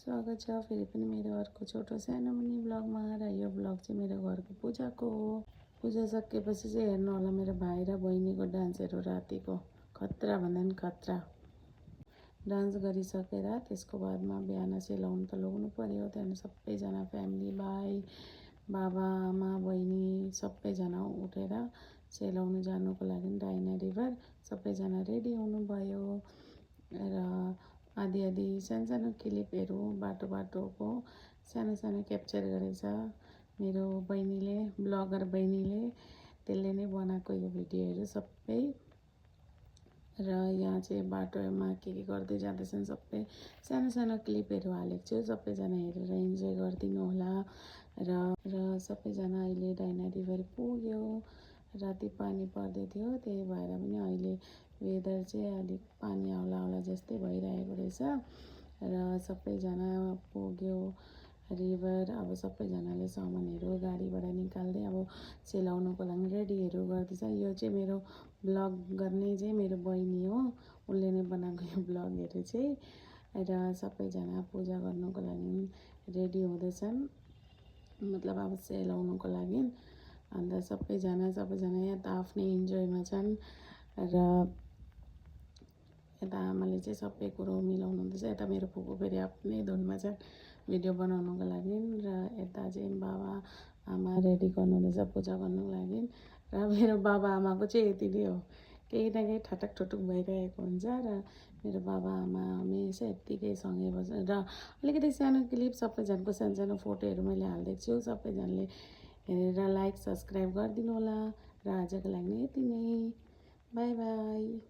स्वागत छ फेरि पनि मेरो अर्को छोटो सानो मिनी ब्लगमा। र यो ब्लग चाहिँ मेरो घरको पूजाको हो। पूजा सकेपछि चाहिँ हेर्नु होला मेरो भाइ र बहिनीको डान्सहरू। रातिको खतरा भन्दा पनि खतरा डान्स गरिसकेर त्यसको बादमा बिहान सेलाउनु त लगाउनु पर्यो। त्यहाँदेखि सबैजना फ्यामिली, भाइ, बाबा, आमा, बहिनी सबैजना उठेर सेलाउनु जानुको लागि डाइना रिभर सबैजना रेडी हुनुभयो। र आदि सानो क्लिपहरू बाटोको सानो क्याप्चर गरेछ मेरो बहिनीले, ब्लगर बहिनीले। त्यसले नै बनाएको यो भिडियोहरू सबै। र यहाँ चाहिँ बाटोमा के गर्दै जाँदैछन् सबै सानो क्लिपहरू हालेको छु। सबैजना हेरेर इन्जोय गरिदिनु होला। र सबैजना अहिले डाइना रिभर पुग्यो। राति पानी पर्दै थियो, त्यही भएर पनि अहिले वेदर चाहिँ अलिक पानी आउला जस्तै भइरहेको रहेछ। र सबैजना पुग्यो रिभर। अब सबैजनाले सामानहरू गाडीबाट निकाल्दै अब सेलाउनुको लागि रेडीहरू गर्दैछ। यो चाहिँ मेरो ब्लग गर्ने चाहिँ मेरो बहिनी हो, उसले नै बनाएको यो ब्लगहरू चाहिँ। र सबैजना पूजा गर्नुको लागि रेडी हुँदैछन्, मतलब अब सेलाउनुको लागि। अन्त सबैजना यहाँ त आफ्नै इन्जोयमा छन्। र यता आमाले चाहिँ सबै कुरो मिलाउनु हुँदैछ। यता मेरो फुपू फेरि आफ्नै धुनमा छ भिडियो बनाउनुको लागि। र यता चाहिँ बाबा आमा रेडी गर्नु हुँदैछ पूजा गर्नुको लागि। र मेरो बाबा आमाको चाहिँ यति नै हो, केही न केही ठटक ठुटुक भइरहेको हुन्छ। र मेरो बाबा आमा हमेसा यत्तिकै सँगै बस्छ। र अलिकति सानो क्लिप सबैजनाको सानो फोटोहरू मैले हालिदिएको छु। सबैजनाले हेरेर लाइक सब्सक्राइब गरिदिनु होला। र आजको लागि यति नै, बाई बाई।